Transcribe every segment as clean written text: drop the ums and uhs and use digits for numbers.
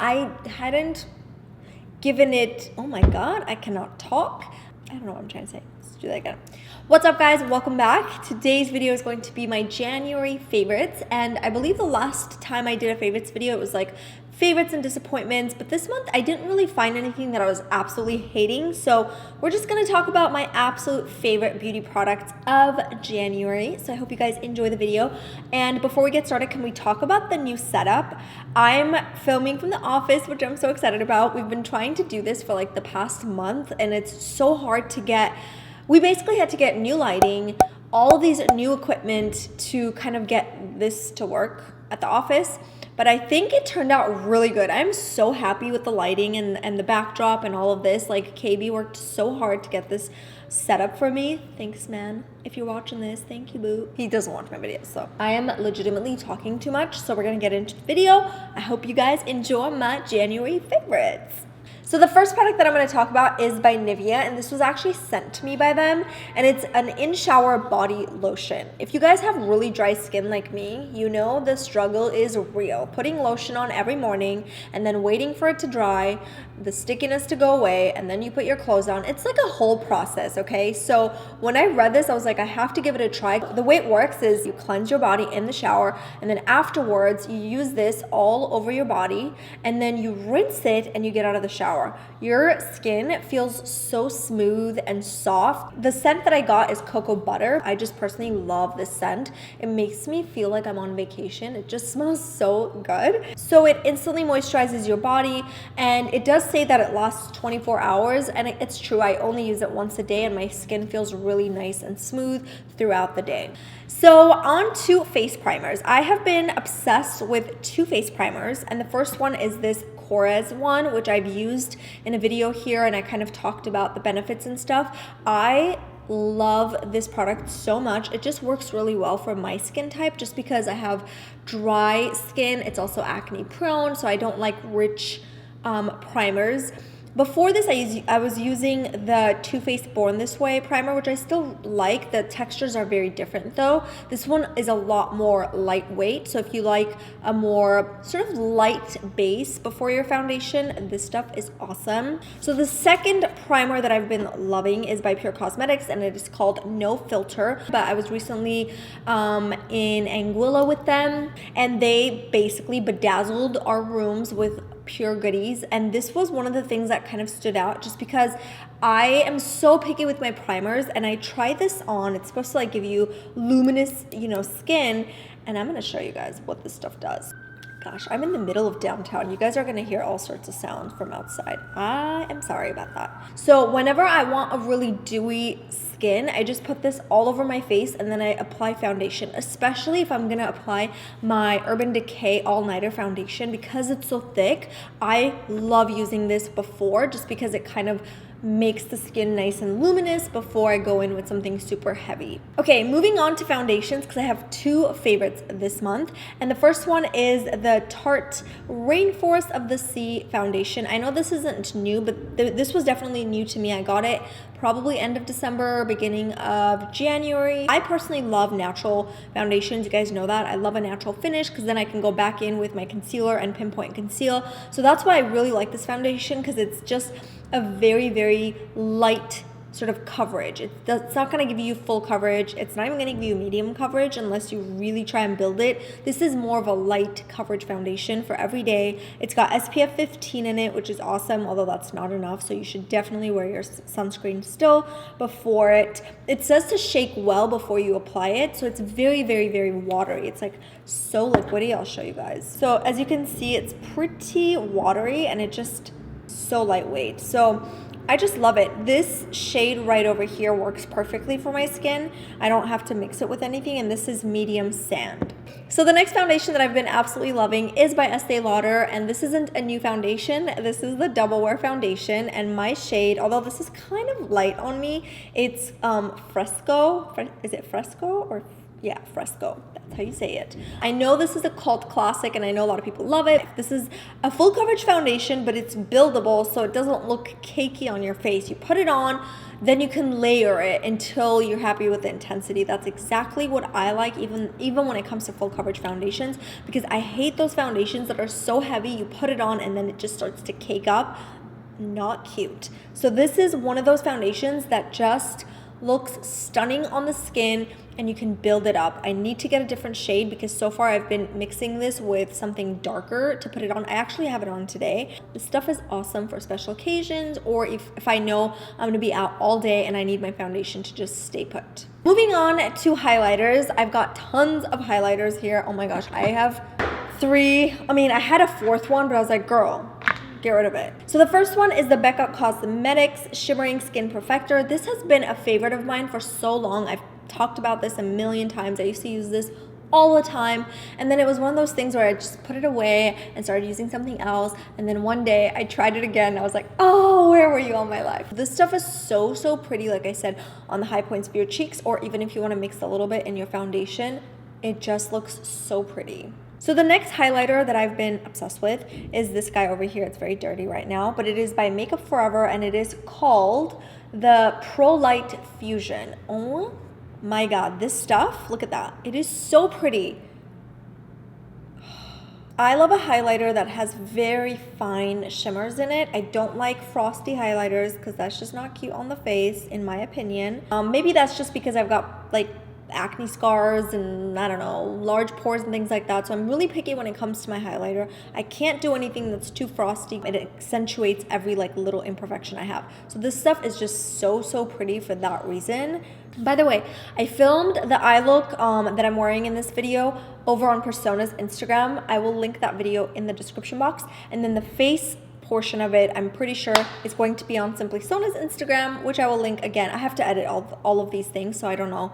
I hadn't given it, oh my god, I cannot talk. I don't know what I'm trying to say. Let's do that again. What's up, guys? Welcome back. Today's video is going to be my January favorites, and I believe the last time I did a favorites video, it was like favorites and disappointments, but this month I didn't really find anything that I was absolutely hating, so we're just going to talk about my absolute favorite beauty products of January. So I hope you guys enjoy the video, and before we get started, can we talk about the new setup? I'm filming from the office, which I'm so excited about. We've been trying to do this for like the past month, and it's so hard to get. We basically had to get new lighting, all of these new equipment to kind of get this to work at the office. But I think it turned out really good. I'm so happy with the lighting and the backdrop and all of this. Like, KB worked so hard to get this set up for me. Thanks, man. If you're watching this, thank you, boo. He doesn't watch my videos, so I am legitimately talking too much. So we're gonna get into the video. I hope you guys enjoy my January favorites. So the first product that I'm going to talk about is by Nivea, and this was actually sent to me by them, and it's an in-shower body lotion. If you guys have really dry skin like me, you know the struggle is real. Putting lotion on every morning and then waiting for it to dry, the stickiness to go away, and then you put your clothes on. It's like a whole process, okay? So when I read this, I was like, I have to give it a try. The way it works is you cleanse your body in the shower, and then afterwards you use this all over your body, and then you rinse it and you get out of the shower. Your skin feels so smooth and soft. The scent that I got is cocoa butter. I just personally love this scent. It makes me feel like I'm on vacation. It just smells so good. So it instantly moisturizes your body, and it does say that it lasts 24 hours, and it's true. I only use it once a day, and my skin feels really nice and smooth throughout the day. So on to face primers. I have been obsessed with two face primers, and the first one is this Korres one, which I've used in a video here, and I kind of talked about the benefits and stuff. I love this product so much. It just works really well for my skin type, just because I have dry skin. It's also acne prone, so I don't like rich primers. Before this, I was using the Too Faced Born This Way primer, which I still like. The textures are very different though. This one is a lot more lightweight, so if you like a more sort of light base before your foundation, this stuff is awesome. So the second primer that I've been loving is by Pure Cosmetics, and it is called No Filter. But I was recently in Anguilla with them, and they basically bedazzled our rooms with pure goodies, and this was one of the things that kind of stood out, just because I am so picky with my primers, and I tried this on. It's supposed to like give you luminous, skin, and I'm gonna show you guys what this stuff does. Gosh, I'm in the middle of downtown. You guys are gonna hear all sorts of sounds from outside. I am sorry about that. So whenever I want a really dewy skin, I just put this all over my face, and then I apply foundation, especially if I'm gonna apply my Urban Decay All-Nighter foundation. Because it's so thick, I love using this before, just because it kind of makes the skin nice and luminous before I go in with something super heavy. Okay, moving on to foundations, because I have two favorites this month, and the first one is the Tarte Rainforest of the Sea foundation. I know this isn't new, but this was definitely new to me. I got it probably end of December, beginning of January. I personally love natural foundations. You guys know that. I love a natural finish, because then I can go back in with my concealer and pinpoint conceal. So that's why I really like this foundation, because it's just a very, very light sort of coverage. It's not going to give you full coverage. It's not even going to give you medium coverage unless you really try and build it. This is more of a light coverage foundation for every day. It's got SPF 15 in it, which is awesome, although that's not enough. So you should definitely wear your sunscreen still before it. It says to shake well before you apply it. So it's very, very, very watery. It's like so liquidy. I'll show you guys. So as you can see, it's pretty watery, and it just so lightweight. So I just love it. This shade right over here works perfectly for my skin. I don't have to mix it with anything, and this is medium sand. So the next foundation that I've been absolutely loving is by Estee Lauder, and this isn't a new foundation. This is the Double Wear foundation, and my shade, although this is kind of light on me, it's Fresco. Is it Fresco or yeah, Fresco? That's how you say it. I know this is a cult classic and I know a lot of people love it. This is a full coverage foundation, but it's buildable so it doesn't look cakey on your face. You put it on, then you can layer it until you're happy with the intensity. That's exactly what I like, even when it comes to full coverage foundations, because I hate those foundations that are so heavy, you put it on and then it just starts to cake up. Not cute. So this is one of those foundations that just looks stunning on the skin and you can build it up. I need to get a different shade because so far I've been mixing this with something darker to put it on. I actually have it on today. This stuff is awesome for special occasions, or if I know I'm gonna be out all day and I need my foundation to just stay put. Moving on to highlighters. I've got tons of highlighters here. Oh my gosh, I have 3. I mean, I had a 4th one, but I was like, girl, get rid of it. So the first one is the Becca Cosmetics Shimmering Skin Perfector. This has been a favorite of mine for so long. I've talked about this a million times. I used to use this all the time, and then it was one of those things where I just put it away and started using something else, and then one day I tried it again and I was like, oh, where were you all my life? This stuff is so pretty, like I said, on the high points of your cheeks, or even if you want to mix a little bit in your foundation, it just looks so pretty. So the next highlighter that I've been obsessed with is this guy over here. It's very dirty right now, but it is by Makeup Forever and it is called the Pro Light Fusion. Oh my God, this stuff, look at that. It is so pretty. I love a highlighter that has very fine shimmers in it. I don't like frosty highlighters because that's just not cute on the face, in my opinion. Maybe that's just because I've got like acne scars and I don't know, large pores and things like that. So I'm really picky when it comes to my highlighter. I can't do anything that's too frosty. It accentuates every like little imperfection I have. So this stuff is just so pretty for that reason. By the way, I filmed the eye look that I'm wearing in this video over on Persona's Instagram. I will link that video in the description box. And then the face portion of it, I'm pretty sure is going to be on Simply Sona's Instagram, which I will link again. I have to edit all of these things, so I don't know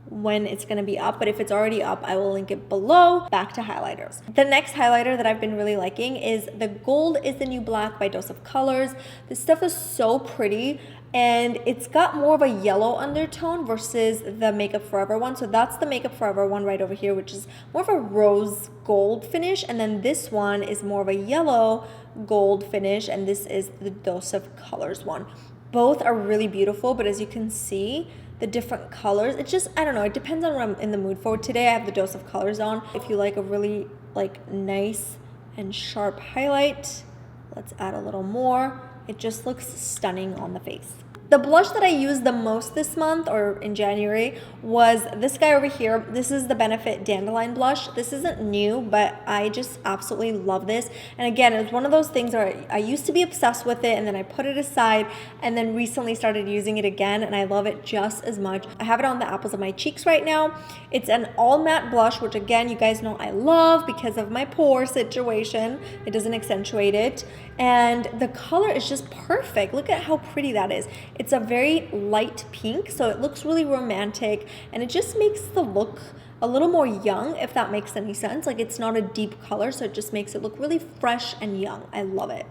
when it's going to be up, but if it's already up, I will link it below. Back to highlighters. The next highlighter that I've been really liking is the Gold is the New Black by Dose of Colors. This stuff is so pretty and it's got more of a yellow undertone versus the Makeup Forever one. So that's the Makeup Forever one right over here, which is more of a rose gold finish, and then this one is more of a yellow gold finish, and this is the Dose of Colors one. Both are really beautiful, but as you can see, the different colors, it just, I don't know, it depends on what I'm in the mood for. Today I have the Dose of Colors on. If you like a really like nice and sharp highlight, let's add a little more. It just looks stunning on the face. The blush that I used the most this month, or in January, was this guy over here. This is the Benefit Dandelion blush. This isn't new, but I just absolutely love this. And again, it's one of those things where I used to be obsessed with it and then I put it aside and then recently started using it again, and I love it just as much. I have it on the apples of my cheeks right now. It's an all matte blush, which again, you guys know I love because of my pore situation. It doesn't accentuate it. And the color is just perfect. Look at how pretty that is. It's a very light pink, so it looks really romantic, and it just makes the look a little more young, if that makes any sense. Like, it's not a deep color, so it just makes it look really fresh and young. I love it.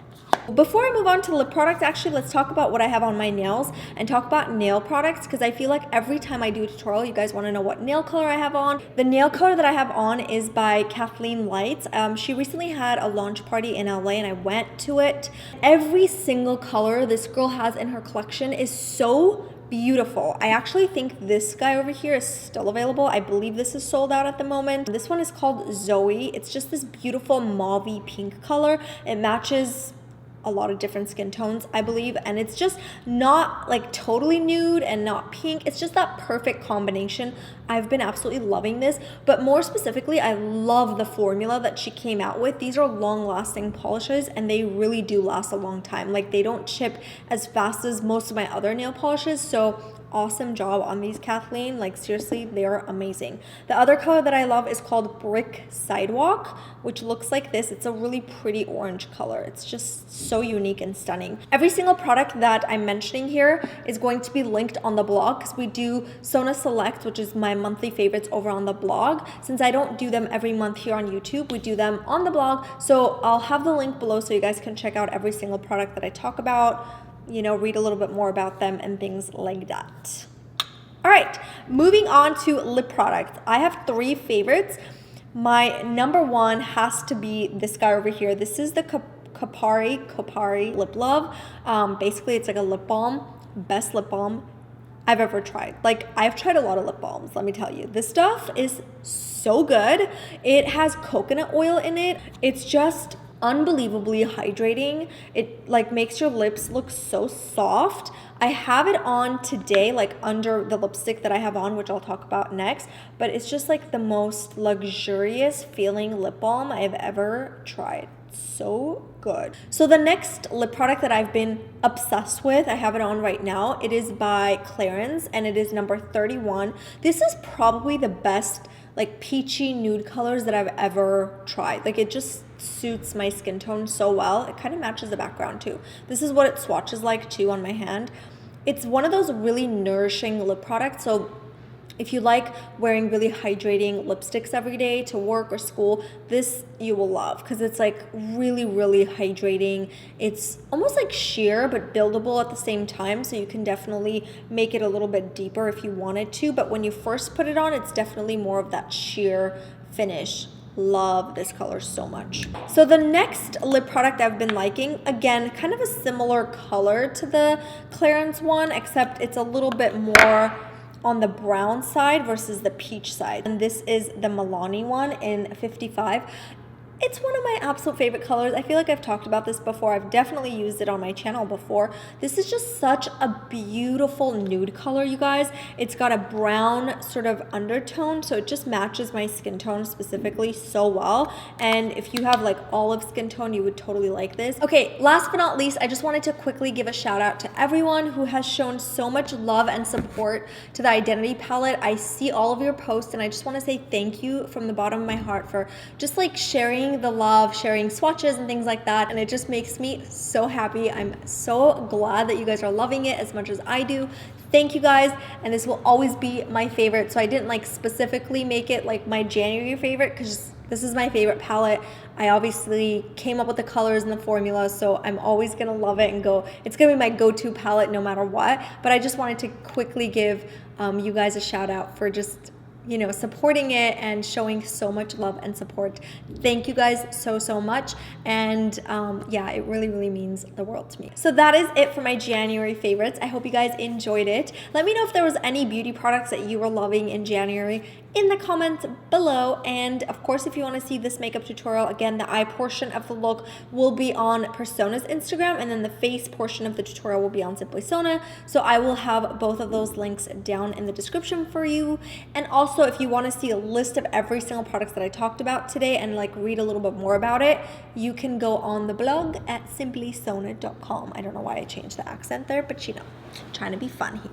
Before I move on to lip products, actually, let's talk about what I have on my nails and talk about nail products, because I feel like every time I do a tutorial, you guys want to know what nail color I have on. The nail color that I have on is by Kathleen Lights. She recently had a launch party in LA and I went to it. Every single color this girl has in her collection is so beautiful. I actually think this guy over here is still available. I believe this is sold out at the moment. This one is called Zoe. It's just this beautiful mauvey pink color. It matches a lot of different skin tones, I believe, and it's just not like totally nude and not pink. It's just that perfect combination. I've been absolutely loving this, but more specifically, I love the formula that she came out with. These are long-lasting polishes and they really do last a long time. Like, they don't chip as fast as most of my other nail polishes, so awesome job on these, Kathleen. Like, seriously, they're amazing. The other color that I love is called Brick Sidewalk, which looks like this. It's a really pretty orange color. It's just so unique and stunning. Every single product that I'm mentioning here is going to be linked on the blog, because we do Sona Select, which is my monthly favorites, over on the blog. Since I don't do them every month here on YouTube, we do them on the blog. So I'll have the link below so you guys can check out every single product that I talk about, you know, read a little bit more about them and things like that. All right, moving on to lip products. I have 3 favorites. My number 1 has to be this guy over here. This is the Kopari Lip Love. Basically, it's like a lip balm. Best lip balm I've ever tried. Like, I've tried a lot of lip balms, let me tell you. This stuff is so good. It has coconut oil in it. It's just unbelievably hydrating. It like makes your lips look so soft. I have it on today, like under the lipstick that I have on, which I'll talk about next, but it's just like the most luxurious feeling lip balm I've ever tried. So good. So the next lip product that I've been obsessed with, I have it on right now. It is by Clarins and it is number 31. This is probably the best like peachy nude colors that I've ever tried. Like, it just suits my skin tone so well. It kind of matches the background too. This is what it swatches like too on my hand. It's one of those really nourishing lip products. So if you like wearing really hydrating lipsticks every day to work or school, this you will love because it's like really, really hydrating. It's almost like sheer but buildable at the same time, so you can definitely make it a little bit deeper if you wanted to. But when you first put it on, it's definitely more of that sheer finish. Love this color so much. So the next lip product I've been liking, again, kind of a similar color to the Clarins one, except it's a little bit more on the brown side versus the peach side. And this is the Milani one in 55. It's one of my absolute favorite colors. I feel like I've talked about this before. I've definitely used it on my channel before. This is just such a beautiful nude color, you guys. It's got a brown sort of undertone, so it just matches my skin tone specifically so well. And if you have like olive skin tone, you would totally like this. Okay, last but not least, I just wanted to quickly give a shout out to everyone who has shown so much love and support to the Identity palette. I see all of your posts and I just want to say thank you from the bottom of my heart for just like sharing the love, sharing swatches and things like that, and it just makes me so happy. I'm so glad that you guys are loving it as much as I do. Thank you guys, and this will always be my favorite. So I didn't like specifically make it like my January favorite because this is my favorite palette. I obviously came up with the colors and the formula, so I'm always gonna love it and go, it's gonna be my go-to palette no matter what. But I just wanted to quickly give you guys a shout out for just, you know, supporting it and showing so much love and support. Thank you guys so much. And yeah, it really means the world to me. So that is it for my January favorites. I hope you guys enjoyed it. Let me know if there was any beauty products that you were loving in January in the comments below. And of course, if you want to see this makeup tutorial, again, the eye portion of the look will be on Persona's Instagram, and then the face portion of the tutorial will be on Simply Sona. So I will have both of those links down in the description for you. And also, if you want to see a list of every single product that I talked about today and like read a little bit more about it, you can go on the blog at simplysona.com. I don't know why I changed the accent there, but you know, trying to be fun here.